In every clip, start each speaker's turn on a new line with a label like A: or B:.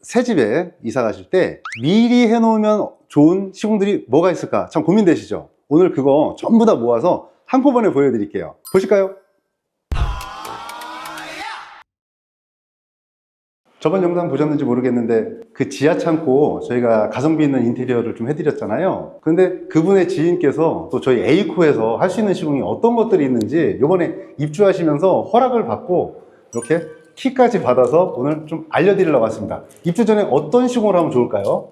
A: 새 집에 이사 가실 때 미리 해놓으면 좋은 시공들이 뭐가 있을까 참 고민되시죠? 오늘 그거 전부 다 모아서 한꺼번에 보여드릴게요. 보실까요? 저번 영상 보셨는지 모르겠는데 그 지하 창고 저희가 가성비 있는 인테리어를 좀 해드렸잖아요. 근데 그분의 지인께서 또 저희 에이코에서 할 수 있는 시공이 어떤 것들이 있는지 이번에 입주하시면서 허락을 받고 이렇게 키까지 받아서 오늘 좀 알려드리려고 왔습니다. 입주 전에 어떤 시공을 하면 좋을까요?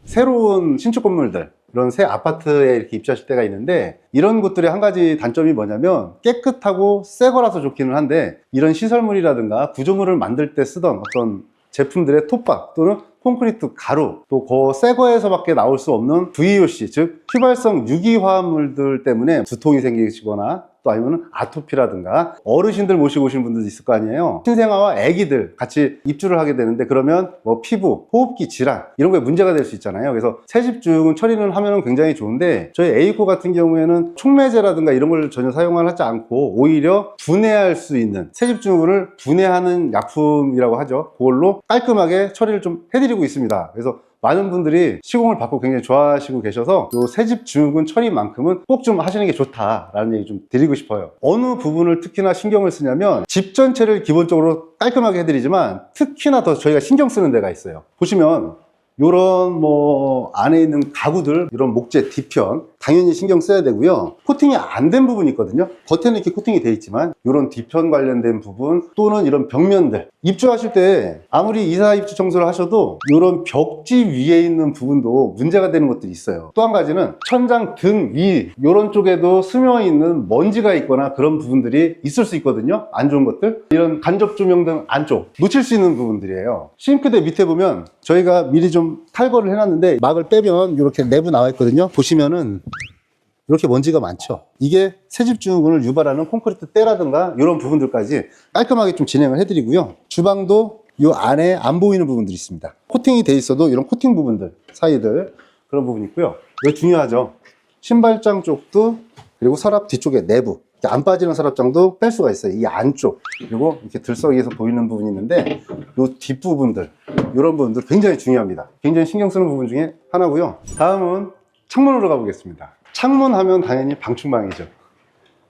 A: 새로운 신축 건물들, 이런 새 아파트에 이렇게 입주하실 때가 있는데, 이런 곳들의 한 가지 단점이 뭐냐면 깨끗하고 새 거라서 좋기는 한데, 이런 시설물이라든가 구조물을 만들 때 쓰던 어떤 제품들의 톱밥 또는 콘크리트 가루, 또 그 새 거에서밖에 나올 수 없는 VOC, 즉 휘발성 유기화합물들 때문에 두통이 생기시거나 또 아니면 아토피라든가, 어르신들 모시고 오신 분들도 있을 거 아니에요. 신생아와 아기들 같이 입주를 하게 되는데, 그러면 뭐 피부, 호흡기 질환 이런 거에 문제가 될 수 있잖아요. 그래서 새집중 처리를 하면 굉장히 좋은데, 저희 에이코 같은 경우에는 촉매제라든가 이런 걸 전혀 사용을 하지 않고 오히려 분해할 수 있는, 새집중을 분해하는 약품이라고 하죠. 그걸로 깔끔하게 처리를 좀 해드리고 있습니다. 그래서 많은 분들이 시공을 받고 굉장히 좋아하시고 계셔서 요 새집 중군 처리만큼은 꼭 좀 하시는 게 좋다라는 얘기 좀 드리고 싶어요. 어느 부분을 특히나 신경을 쓰냐면, 집 전체를 기본적으로 깔끔하게 해드리지만 특히나 더 저희가 신경 쓰는 데가 있어요. 보시면 요런 뭐 안에 있는 가구들, 이런 목재 뒤편 당연히 신경 써야 되고요. 코팅이 안 된 부분이 있거든요. 겉에는 이렇게 코팅이 돼 있지만 요런 뒤편 관련된 부분 또는 이런 벽면들, 입주하실 때 아무리 이사 입주 청소를 하셔도 요런 벽지 위에 있는 부분도 문제가 되는 것들이 있어요. 또 한 가지는 천장 등 위 요런 쪽에도 스며 있는 먼지가 있거나 그런 부분들이 있을 수 있거든요. 안 좋은 것들, 이런 간접 조명 등 안쪽 놓칠 수 있는 부분들이에요. 싱크대 밑에 보면 저희가 미리 좀 탈거를 해놨는데, 막을 빼면 이렇게 내부 나와 있거든요. 보시면은 이렇게 먼지가 많죠. 이게 새집중을 유발하는 콘크리트 때라든가 이런 부분들까지 깔끔하게 좀 진행을 해드리고요. 주방도 이 안에 안 보이는 부분들이 있습니다. 코팅이 돼 있어도 이런 코팅 부분들 사이들, 그런 부분이 있고요. 이거 중요하죠. 신발장 쪽도, 그리고 서랍 뒤쪽에 내부 안 빠지는 서랍장도 뺄 수가 있어요. 이 안쪽, 그리고 이렇게 들썩이에서 보이는 부분이 있는데, 이 뒷부분들, 이런 부분들 굉장히 중요합니다. 굉장히 신경 쓰는 부분 중에 하나고요. 다음은 창문으로 가보겠습니다. 창문 하면 당연히 방충망이죠.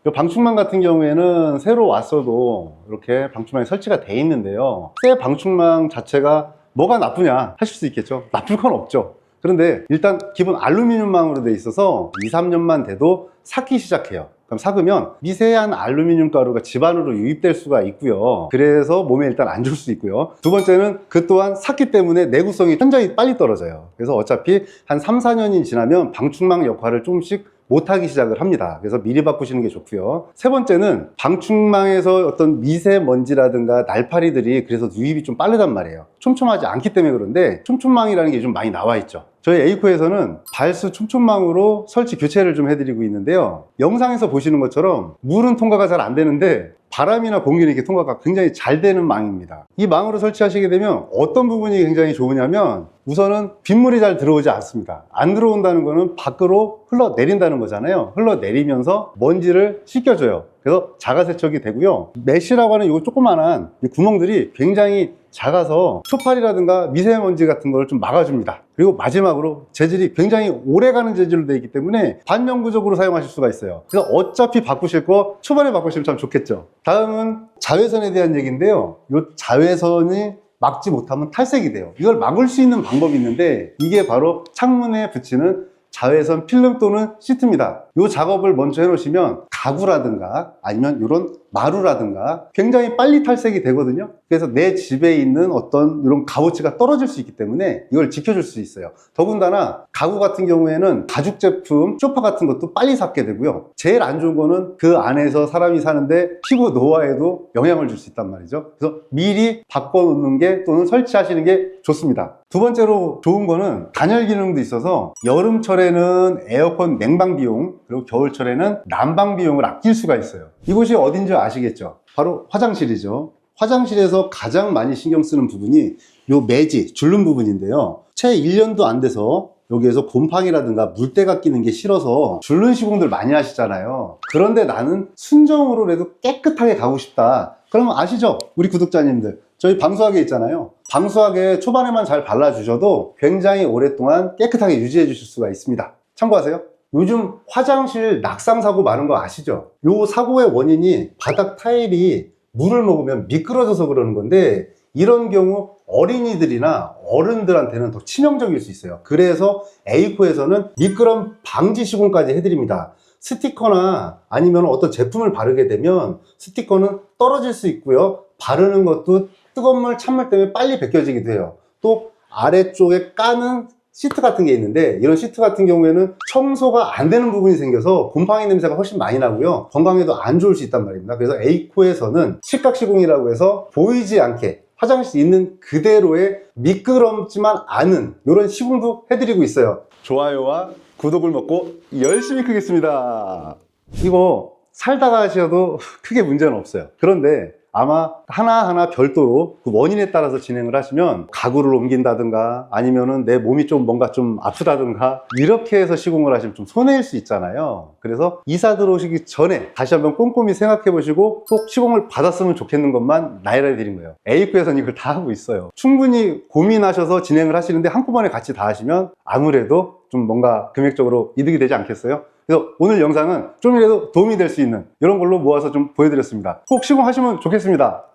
A: 이 방충망 같은 경우에는 새로 왔어도 이렇게 방충망이 설치가 돼 있는데요, 새 방충망 자체가 뭐가 나쁘냐 하실 수 있겠죠. 나쁠 건 없죠. 그런데 일단 기본 알루미늄망으로 돼 있어서 2, 3년만 돼도 삭기 시작해요. 그럼 삭으면 미세한 알루미늄 가루가 집 안으로 유입될 수가 있고요. 그래서 몸에 일단 안 좋을 수 있고요. 두 번째는 그 또한 삭기 때문에 내구성이 굉장히 빨리 떨어져요. 그래서 어차피 한 3, 4년이 지나면 방충망 역할을 조금씩 못하기 시작을 합니다. 그래서 미리 바꾸시는 게 좋고요. 세 번째는 방충망에서 어떤 미세먼지라든가 날파리들이 그래서 유입이 좀 빠르단 말이에요. 촘촘하지 않기 때문에. 그런데 촘촘망이라는 게 좀 많이 나와 있죠. 저희 에이코에서는 발수 촘촘망으로 설치 교체를 좀 해드리고 있는데요, 영상에서 보시는 것처럼 물은 통과가 잘 안 되는데 바람이나 공기는 이렇게 통과가 굉장히 잘 되는 망입니다. 이 망으로 설치하시게 되면 어떤 부분이 굉장히 좋으냐면, 우선은 빗물이 잘 들어오지 않습니다. 안 들어온다는 거는 밖으로 흘러내린다는 거잖아요. 흘러내리면서 먼지를 씻겨줘요. 그래서 자가세척이 되고요. 메쉬라고 하는 이 조그만한 이 구멍들이 굉장히 작아서 초파리라든가 미세먼지 같은 걸 좀 막아줍니다. 그리고 마지막으로 재질이 굉장히 오래가는 재질로 되어 있기 때문에 반영구적으로 사용하실 수가 있어요. 그래서 어차피 바꾸실 거 초반에 바꾸시면 참 좋겠죠. 다음은 자외선에 대한 얘기인데요, 이 자외선이 막지 못하면 탈색이 돼요. 이걸 막을 수 있는 방법이 있는데, 이게 바로 창문에 붙이는 자외선 필름 또는 시트입니다. 이 작업을 먼저 해놓으시면 가구라든가 아니면 이런 마루라든가 굉장히 빨리 탈색이 되거든요. 그래서 내 집에 있는 어떤 이런 값어치가 떨어질 수 있기 때문에 이걸 지켜줄 수 있어요. 더군다나 가구 같은 경우에는 가죽 제품, 소파 같은 것도 빨리 삭게 되고요. 제일 안 좋은 거는 그 안에서 사람이 사는데 피부 노화에도 영향을 줄 수 있단 말이죠. 그래서 미리 바꿔놓는 게 또는 설치하시는 게 좋습니다. 두 번째로 좋은 거는 단열 기능도 있어서 여름철에는 에어컨 냉방 비용, 그리고 겨울철에는 난방 비용을 아낄 수가 있어요. 이곳이 어딘지 아시겠죠? 바로 화장실이죠. 화장실에서 가장 많이 신경 쓰는 부분이 요 매지, 줄눈 부분인데요, 채 1년도 안 돼서 여기에서 곰팡이라든가 물때가 끼는 게 싫어서 줄눈 시공들 많이 하시잖아요. 그런데 나는 순정으로라도 깨끗하게 가고 싶다. 그러면 아시죠? 우리 구독자님들. 저희 방수하게 있잖아요. 방수하게 초반에만 잘 발라주셔도 굉장히 오랫동안 깨끗하게 유지해 주실 수가 있습니다. 참고하세요. 요즘 화장실 낙상 사고 많은 거 아시죠? 요 사고의 원인이 바닥 타일이 물을 먹으면 미끄러져서 그러는 건데, 이런 경우 어린이들이나 어른들한테는 더 치명적일 수 있어요. 그래서 에이코에서는 미끄럼 방지 시공까지 해드립니다. 스티커나 아니면 어떤 제품을 바르게 되면 스티커는 떨어질 수 있고요. 바르는 것도 뜨거운 물, 찬물 때문에 빨리 벗겨지기도 해요. 또 아래쪽에 까는 시트 같은 게 있는데, 이런 시트 같은 경우에는 청소가 안 되는 부분이 생겨서 곰팡이 냄새가 훨씬 많이 나고요. 건강에도 안 좋을 수 있단 말입니다. 그래서 에이코에서는 실각 시공이라고 해서 보이지 않게 화장실 있는 그대로의 미끄럼지만 않은 이런 시공도 해드리고 있어요. 좋아요와 구독을 먹고 열심히 크겠습니다. 이거 살다가 하셔도 크게 문제는 없어요. 그런데 아마 하나하나 별도로 그 원인에 따라서 진행을 하시면 가구를 옮긴다든가 아니면은 내 몸이 좀 뭔가 좀 아프다든가 이렇게 해서 시공을 하시면 좀 손해일 수 있잖아요. 그래서 이사 들어오시기 전에 다시 한번 꼼꼼히 생각해 보시고 꼭 시공을 받았으면 좋겠는 것만 나열해 드린 거예요. 에이코에서는 이걸 다 하고 있어요. 충분히 고민하셔서 진행을 하시는데 한꺼번에 같이 다 하시면 아무래도 좀 뭔가 금액적으로 이득이 되지 않겠어요? 그래서 오늘 영상은 좀이라도 도움이 될 수 있는 이런 걸로 모아서 좀 보여드렸습니다. 꼭 시공하시면 좋겠습니다.